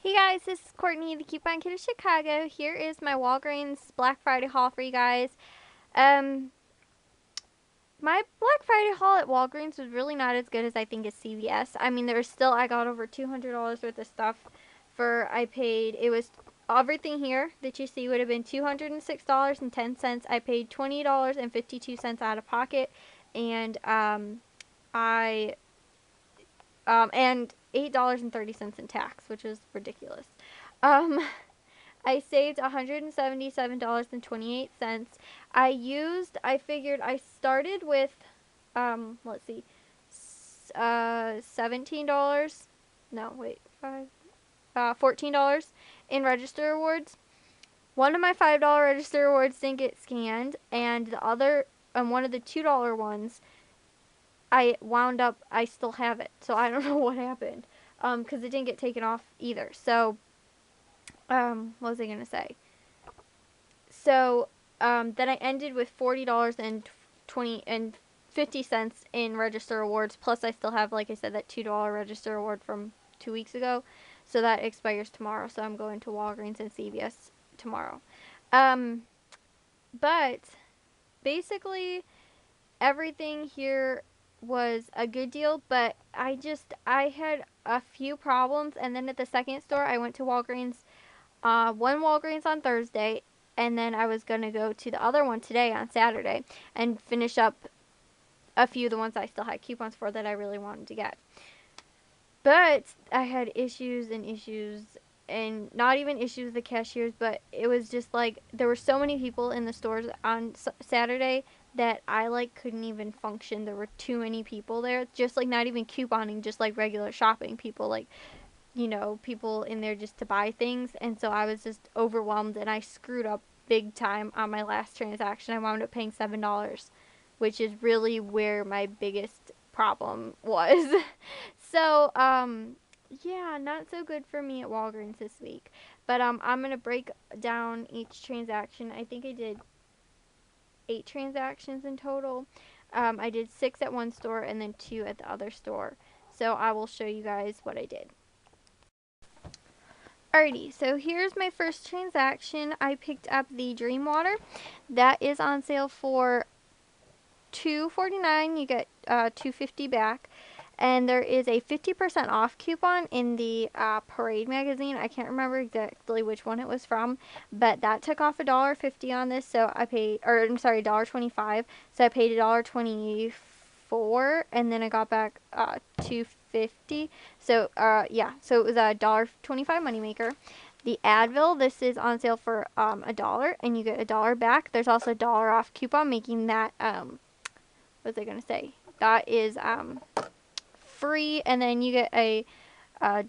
Hey guys, this is Courtney, the Coupon Kid of Chicago. Here is my Walgreens Black Friday haul for you guys. Um, my Black Friday haul at Walgreens was really not as good as I think at CVS. I mean, I got over $200 worth of stuff it was everything here that you see would have been $206.10. I paid $20.52 out of pocket, and I and $8.30 in tax, which is ridiculous. Um, I saved $177.28. I figured I started with, let's see, $17. No, wait, $14 in register rewards. One of my $5 register rewards didn't get scanned, and one of the $2 ones, I still have it. So I don't know what happened. Because it didn't get taken off either. So, what was I going to say? So, then I ended with $40.50 in register rewards. Plus, I still have, like I said, that $2 register reward from 2 weeks ago. So that expires tomorrow. So I'm going to Walgreens and CVS tomorrow. But basically, everything here was a good deal, but I had a few problems, and then at the second store I went to Walgreens, one Walgreens on Thursday, and then I was gonna go to the other one today on Saturday and finish up a few of the ones I still had coupons for that I really wanted to get. But I had issues and not even issues with the cashiers, but it was just like there were so many people in the stores on Saturday that I like couldn't even function. There were too many people there, just like not even couponing, just like regular shopping people, like, people in there just to buy things. And so I was just overwhelmed, and I screwed up big time on my last transaction. I wound up paying $7, which is really where my biggest problem was. So, yeah, not so good for me at Walgreens this week. But I'm going to break down each transaction. I think I did 8 transactions in total. I did 6 at one store and then 2 at the other store. So I will show you guys what I did. Alrighty, so here's my first transaction. I picked up the Dream Water. That is on sale for $2.49. You get $2.50 back. And there is a 50% off coupon in the Parade magazine. I can't remember exactly which one it was from, but that took off $1.50 on this. So I paid, or I'm sorry, $1.25. So I paid $1.24, and then I got back $2.50. So yeah, so it was a $1.25 moneymaker. The Advil, this is on sale for $1, and you get $1 back. There's also a $1 off coupon, making that what was I gonna say? That is free, and then you get a $1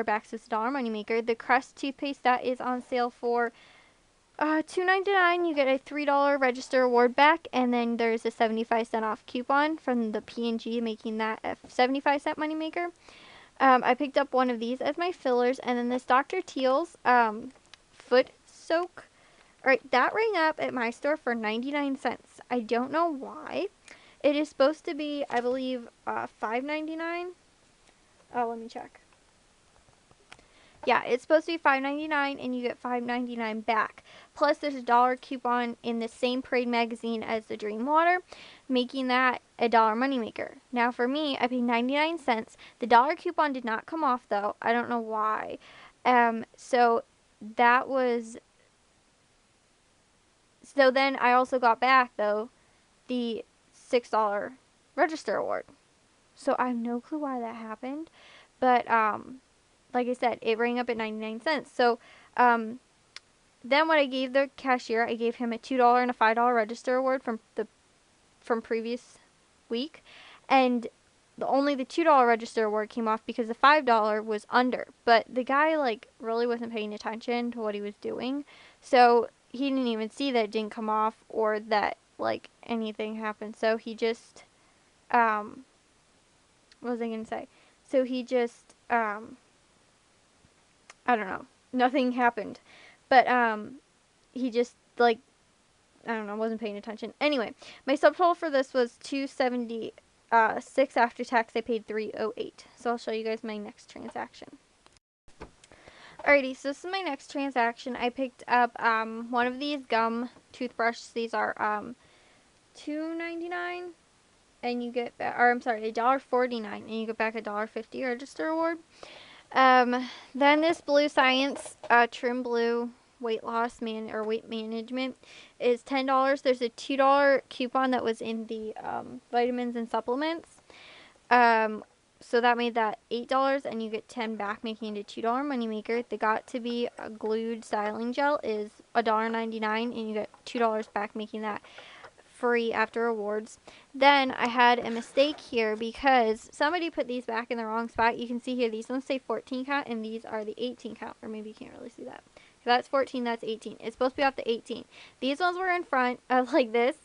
back, so it's a $1 moneymaker. The Crest toothpaste, that is on sale for $2.99. You get a $3 register reward back, and then there's a 75-cent off coupon from the P&G, making that a 75-cent moneymaker. I picked up one of these as my fillers, and then this Dr. Teal's foot soak. Alright, that rang up at my store for 99 cents. I don't know why. It is supposed to be, I believe, $5.99. Oh, let me check. Yeah, it's supposed to be $5.99, and you get $5.99 back. Plus, there's a $1 coupon in the same Parade magazine as the Dream Water, making that a $1 moneymaker. Now, for me, I paid 99 cents. The $1 coupon did not come off, though. I don't know why. So that was... So then I also got back, though, the $6 register award. So I have no clue why that happened, but like I said, it rang up at 99 cents. So then what I gave the cashier, I gave him a $2 and a $5 register award from previous week, and only the $2 register award came off because the $5 was under. But the guy really wasn't paying attention to what he was doing, so he didn't even see that it didn't come off or that anything happened. So he just what was I gonna say? So he just I don't know. Nothing happened. But he just I don't know, wasn't paying attention. Anyway, my subtotal for this was $2.76 after tax. I paid $3.08. So I'll show you guys my next transaction. Alrighty, so this is my next transaction. I picked up one of these gum toothbrushes. These are $2.99, and you get or I'm sorry, $1.49, and you get back a $1.50 register reward. Then this Blue Science Trim Blue weight loss or weight management is $10. There's a $2 coupon that was in the vitamins and supplements. Um, so that made that $8, and you get 10 back, making it a $2 moneymaker. The Got to Be a Glued Styling Gel is $1.99, and you get $2 back, making that free after rewards. Then I had a mistake here because somebody put these back in the wrong spot. You can see here these ones say 14 count and these are the 18 count, or maybe you can't really see that. So that's 14, that's 18. It's supposed to be off the 18. These ones were in front of like this.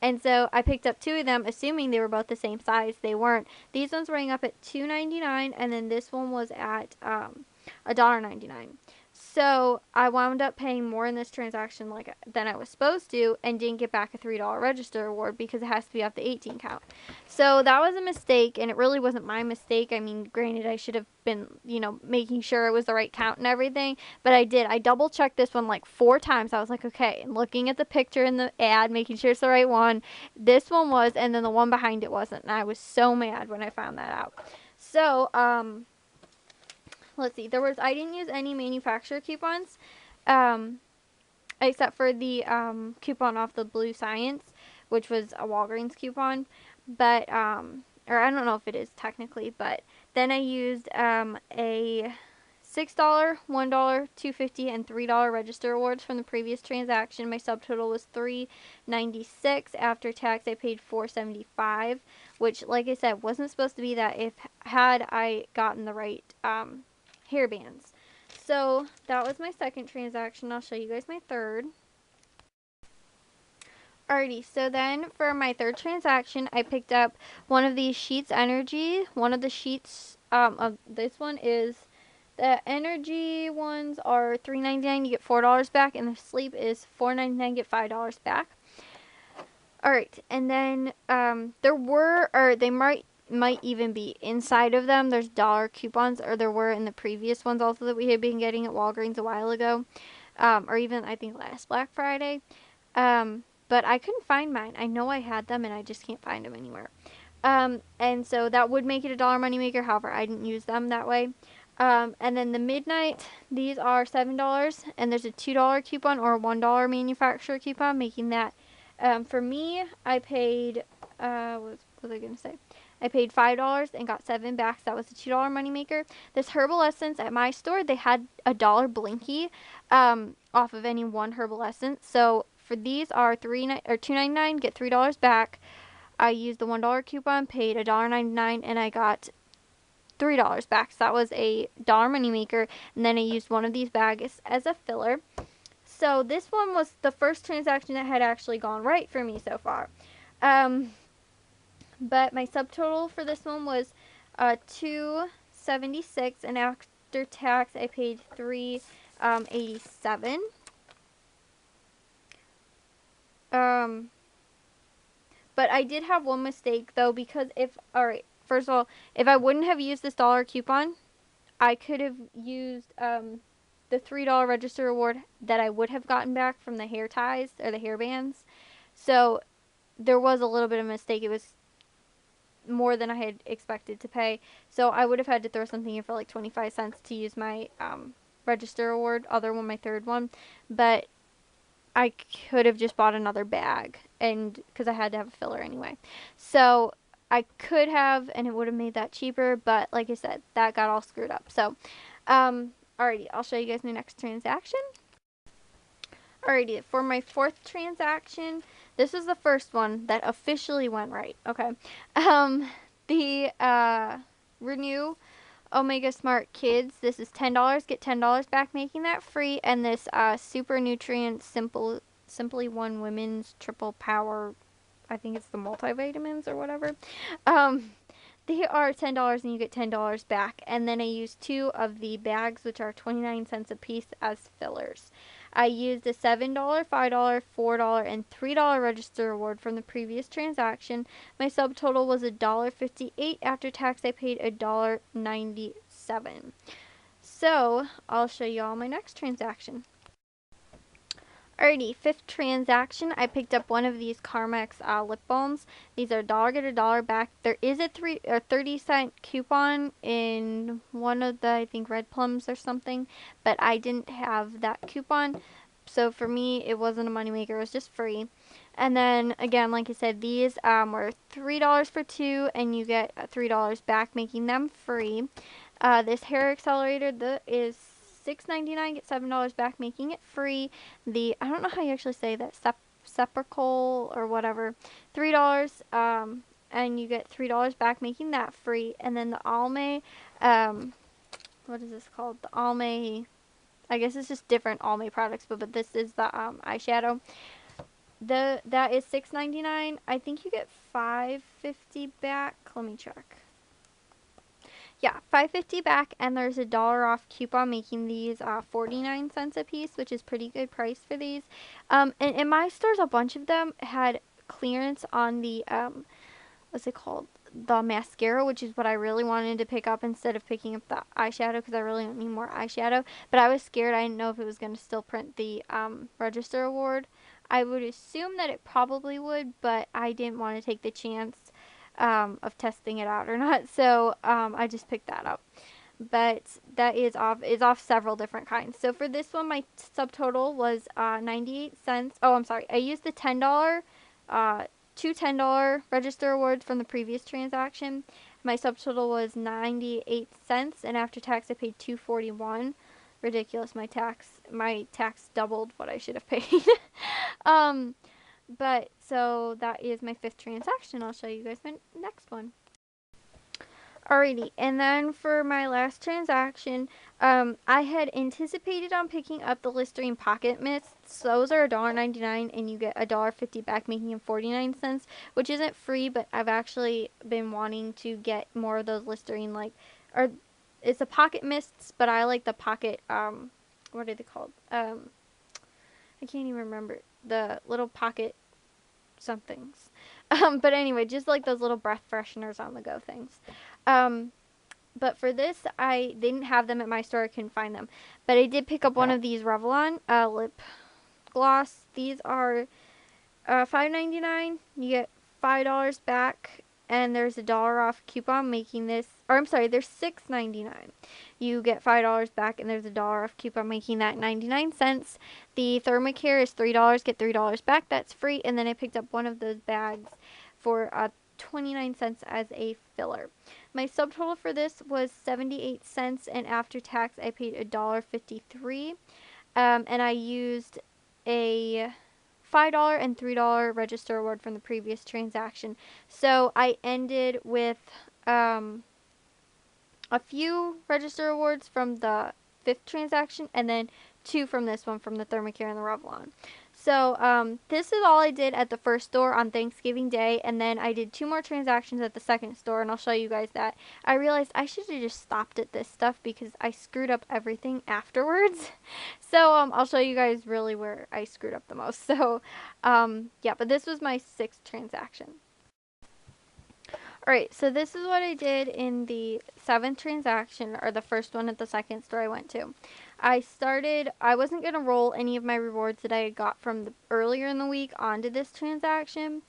And so I picked up two of them, assuming they were both the same size. They weren't. These ones rang up at $2.99, and then this one was at $1.99. So I wound up paying more in this transaction than I was supposed to, and didn't get back a $3 register reward because it has to be off the 18 count. So that was a mistake, and it really wasn't my mistake. I mean, granted, I should have been, making sure it was the right count and everything, but I did. I double checked this one like 4 times. I was like, okay, and looking at the picture in the ad, making sure it's the right one. This one was, and then the one behind it wasn't, and I was so mad when I found that out. So, let's see. I didn't use any manufacturer coupons, except for the coupon off the Blue Science, which was a Walgreens coupon. But or I don't know if it is technically, but then I used a $6, $1, $2.50, and $3 register rewards from the previous transaction. My subtotal was $3.96. After tax, I paid $4.75, which, like I said, wasn't supposed to be that if had I gotten the right hair bands. So that was my second transaction. I'll show you guys my third. Alrighty, so then for my third transaction, I picked up one of these Sheets Energy. One of the sheets of this one is, the Energy ones are $3.99, you get $4 back, and the Sleep is $4.99, get $5 back. Alright, and then they might even be inside of them. There's dollar coupons, or there were in the previous ones also that we had been getting at Walgreens a while ago, or even I think last Black Friday. But I couldn't find mine. I know I had them, and I just can't find them anywhere. And so that would make it a $1 moneymaker. However, I didn't use them that way. And then the Midnight, these are $7, and there's a $2 coupon or a $1 manufacturer coupon, making that, for me, I paid, what was I going to say? I paid $5 and got 7 back. So that was a $2 moneymaker. This Herbal Essence at my store, they had a $1 Blinky off of any one Herbal Essence. So for these are $2.99, get $3 back. I used the $1 coupon, paid $1.99, and I got $3 back. So that was a $1 moneymaker. And then I used one of these bags as a filler. So this one was the first transaction that had actually gone right for me so far. But my subtotal for this one was $2.76, and after tax I paid $3.87. But I did have one mistake though, because first of all, if I wouldn't have used this dollar coupon, I could have used the $3 register reward that I would have gotten back from the hair ties or the hair bands. So there was a little bit of a mistake. It was more than I had expected to pay. So I would have had to throw something in for like 25 cents to use my register reward, my third one. But I could have just bought another bag, and because I had to have a filler anyway. So I could have, and it would have made that cheaper, but like I said, that got all screwed up. So, alrighty, I'll show you guys my next transaction. Alrighty, for my fourth transaction, this is the first one that officially went right. Okay. The Renew Omega Smart Kids, this is $10, get $10 back, making that free. And this Super Nutrient Simply One Women's Triple Power, I think it's the multivitamins or whatever. They are $10 and you get $10 back. And then I used 2 of the bags, which are 29 cents a piece, as fillers. I used a $7, $5, $4, and $3 register reward from the previous transaction. My subtotal was $1.58. After tax, I paid $1.97. So I'll show you all my next transaction. Alrighty, fifth transaction, I picked up one of these Carmex lip balms. These are $1 get $1 back. There is a 30-cent coupon in one of the, I think, Red Plums or something, but I didn't have that coupon. So for me, it wasn't a moneymaker. It was just free. And then, again, like I said, these were $3 for two, and you get $3 back, making them free. This hair accelerator is $6.99, get $7 back, making it free. I don't know how you actually say that, sepulchral or whatever, $3, and you get $3 back, making that free. And then the Almay, what is this called? The Almay, I guess it's just different Almay products, but this is the eyeshadow. That is $6.99. I think you get $5.50 back. Let me check. Yeah, $5.50 back, and there's a $1 off coupon, making these 49 cents a piece, which is pretty good price for these. And in my stores, a bunch of them had clearance on the what's it called? The mascara, which is what I really wanted to pick up instead of picking up the eyeshadow, because I really don't need more eyeshadow. But I was scared. I didn't know if it was going to still print the register award. I would assume that it probably would, but I didn't want to take the chance of testing it out or not. So I just picked that up. But that is off several different kinds. So for this one, my subtotal was 98 cents. Oh, I'm sorry. I used the $10 two $10 register awards from the previous transaction. My subtotal was 98 cents, and after tax I paid $2.41. Ridiculous. My tax doubled what I should have paid. But so that is my fifth transaction. I'll show you guys my next one. Alrighty, and then for my last transaction, I had anticipated on picking up the Listerine Pocket Mists. Those are $1.99, and you get $1.50 back, making them 49 cents, which isn't free, but I've actually been wanting to get more of those Listerine, or it's a Pocket Mists, but I like the Pocket, what are they called? I can't even remember. The little pocket somethings. But anyway, just like those little breath fresheners on the go things. But for this, I didn't have them at my store. I couldn't find them. But I did pick up one of these Revlon lip gloss. These are $5.99. You get $5 back, and there's a $1 off coupon, making this, or I'm sorry, there's $6.99. You get $5 back, and there's a $1 off coupon, making that 99 cents. The Thermacare is $3, get $3 back. That's free. And then I picked up one of those bags for 29 cents as a filler. My subtotal for this was 78 cents, and after tax I paid $1.53. And I used a $5 and $3 register award from the previous transaction. So I ended with a few register awards from the fifth transaction, and then 2 from this one, from the Thermacare and the Revlon. So this is all I did at the first store on Thanksgiving Day, and then I did 2 more transactions at the second store, and I'll show you guys that. I realized I should have just stopped at this stuff because I screwed up everything afterwards. So I'll show you guys really where I screwed up the most. So yeah, but this was my 6th transaction. Alright, so this is what I did in the 7th transaction, or the first one at the second store I went to. I wasn't going to roll any of my rewards that I had got from earlier in the week onto this transaction.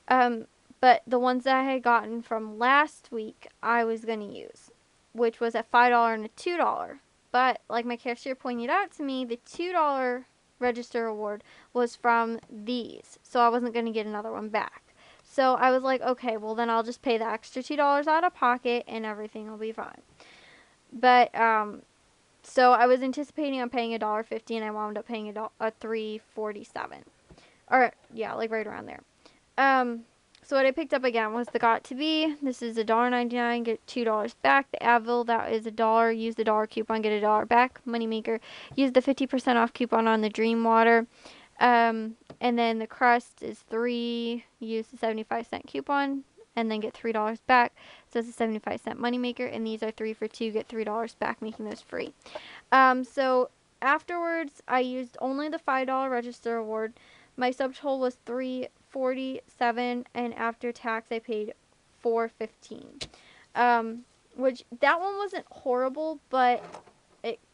But the ones that I had gotten from last week, I was going to use, which was a $5 and a $2. But, like my cashier pointed out to me, the $2 register award was from these, so I wasn't going to get another one back. So I was like, okay, well then I'll just pay the extra $2 out of pocket and everything will be fine. But so I was anticipating on paying $1.50, and I wound up paying a $3.47, or yeah, like right around there. So what I picked up again was the Got To Be. This is $1.99, get $2 back. The Advil, that is $1. Use the $1 coupon, get $1 back. Moneymaker. Use the 50% off coupon on the Dream Water. And then the Crust is $3. Use the 75-cent coupon and then get $3 back. So it's a 75-cent moneymaker, and these are 3 for 2, get $3 back, making those free. So afterwards, I used only the $5 register award. My subtotal was $3.47, and after tax, I paid $4.15. Which that one wasn't horrible, but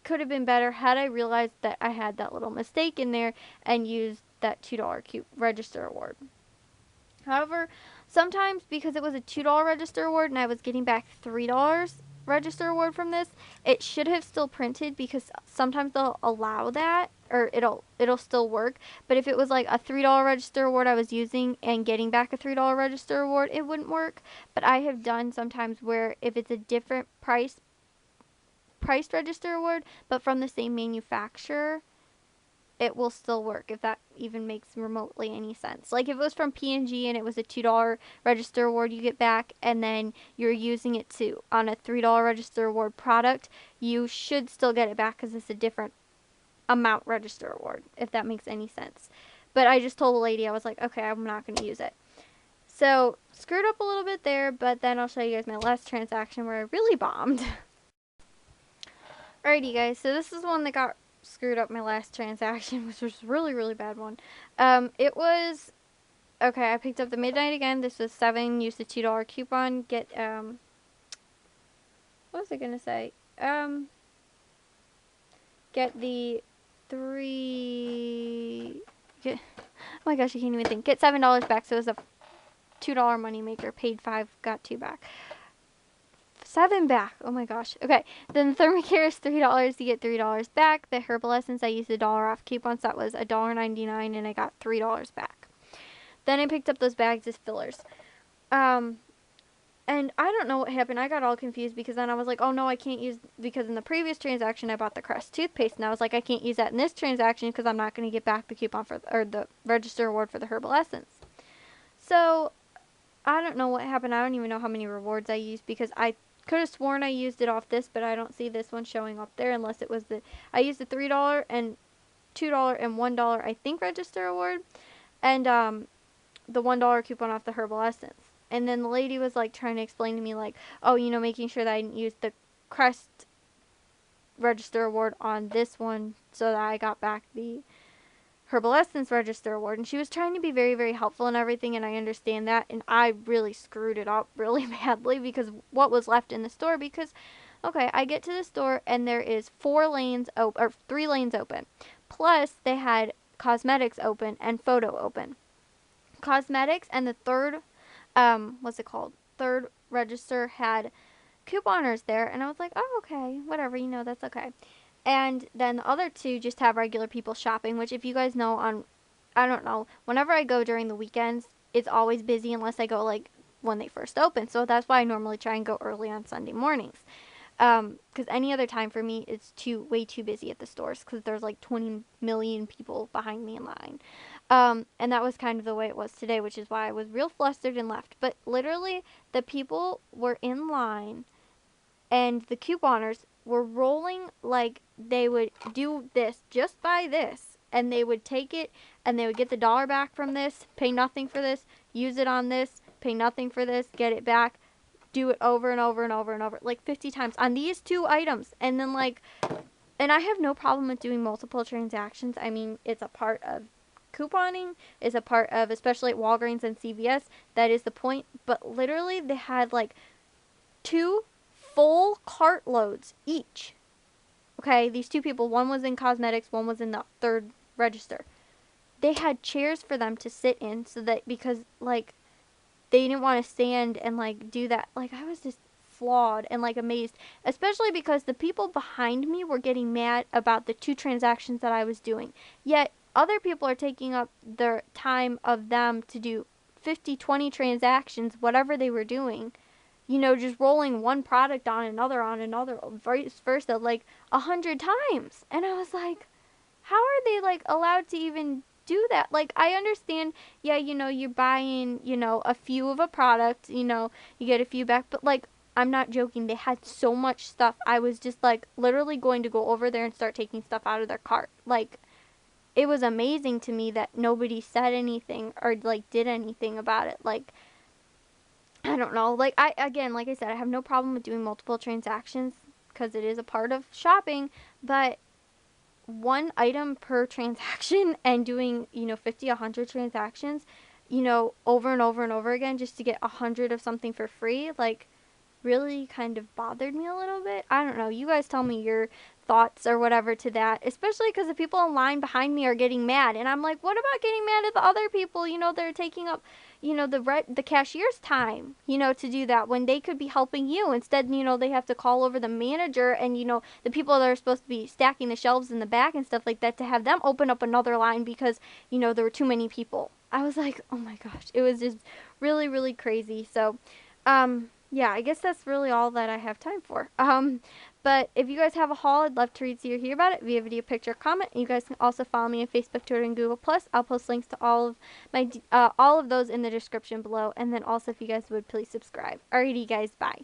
could have been better had I realized that I had that little mistake in there and used that $2 register award. However, sometimes because it was a $2 register award and I was getting back $3 register award from this, it should have still printed because sometimes they'll allow that or it'll still work. But if it was like a $3 register award I was using and getting back a $3 register award, it wouldn't work. But I have done sometimes where if it's a different priced register award but from the same manufacturer, it will still work, if that even makes remotely any sense. Like if it was from P&G and it was a $2 register award you get back, and then you're using it to on a $3 register award product, you should still get it back because it's a different amount register award, if that makes any sense. But I just told the lady, I was like, okay, I'm not going to use it. So screwed up a little bit there, but then I'll show you guys my last transaction where I really bombed. Alrighty guys, so this is one that got screwed up my last transaction, which was a really, really bad one. It was, okay, I picked up the Midnight again. This was 7, used the $2 coupon, get, what was I gonna say? Get the 3, oh my gosh, I can't even think. Get $7 back, so it was a $2 money maker. Paid 5, got 2 back. 7 back. Oh my gosh. Okay. Then the Thermacare is $3. You get $3 back. The Herbal Essence, I used the $1 off coupon, so that was $1.99, and I got $3 back. Then I picked up those bags as fillers. And I don't know what happened. I got all confused because then I was like, oh no, I can't use, because in the previous transaction I bought the Crest toothpaste, and I was like, I can't use that in this transaction because I'm not going to get back the coupon for, or the register award for the Herbal Essence. So I don't know what happened. I don't even know how many rewards I used because I could have sworn I used it off this, but I don't see this one showing up there unless it was the, I used the $3 and $2 and $1 I think register award, and the $1 coupon off the Herbal Essence. And then the lady was like trying to explain to me like, oh, you know, making sure that I didn't use the Crest register award on this one so that I got back the Herbal Essence register award. And she was trying to be very, very helpful and everything, and I understand that. And I really screwed it up really badly because what was left in the store, because, okay, I get to the store and there is 4 lanes open, or 3 lanes open. Plus, they had cosmetics open and photo open. Cosmetics and the third, what's it called? Third register had couponers there, and I was like, oh, okay, whatever, you know, that's okay. And then the other 2 just have regular people shopping, which if you guys know, on, I don't know, whenever I go during the weekends, it's always busy unless I go like when they first open. So that's why I normally try and go early on Sunday mornings. Because any other time for me, it's way too busy at the stores because there's like 20 million people behind me in line. And that was kind of the way it was today, which is why I was real flustered and left. But literally, the people were in line and the couponers were rolling like they would do this, just buy this, and they would take it and they would get the $1 back from this, pay nothing for this, use it on this, pay nothing for this, get it back, do it over and over and over and over, like 50 times on these 2 items. And then like, and I have no problem with doing multiple transactions. I mean, it's a part of couponing, is a part of, especially at Walgreens and CVS, that is the point. But literally they had like 2 full cartloads each. Okay, these 2 people, one was in cosmetics, one was in the third register. They had chairs for them to sit in so that, because like they didn't want to stand and like do that. Like I was just flawed and like amazed, especially because the people behind me were getting mad about the 2 transactions that I was doing. Yet other people are taking up their time of them to do 50, 20 transactions, whatever they were doing. You know, just rolling one product on another, vice versa, like 100 times. And I was like, how are they like allowed to even do that? Like, I understand, yeah, you know, you're buying, you know, a few of a product, you know, you get a few back, but like, I'm not joking, they had so much stuff. I was just like literally going to go over there and start taking stuff out of their cart. Like, it was amazing to me that nobody said anything or like did anything about it. Like, I don't know. Like, again, like I said, I have no problem with doing multiple transactions because it is a part of shopping, but 1 item per transaction and doing, you know, 50, 100 transactions, you know, over and over and over again just to get 100 of something for free, like, really kind of bothered me a little bit. I don't know. You guys tell me your thoughts or whatever to that, especially because the people in line behind me are getting mad, and I'm like, what about getting mad at the other people? They're taking up, the cashier's time, to do that when they could be helping you. Instead, they have to call over the manager and the people that are supposed to be stacking the shelves in the back and stuff like that to have them open up another line because there were too many people. I was like, oh my gosh, it was just really, really crazy. So, yeah, I guess that's really all that I have time for. But if you guys have a haul, I'd love to see or hear about it via video, picture, comment. You guys can also follow me on Facebook, Twitter, and Google+. I'll post links to all of those in the description below. And then also, if you guys would please subscribe. Alrighty, guys, bye.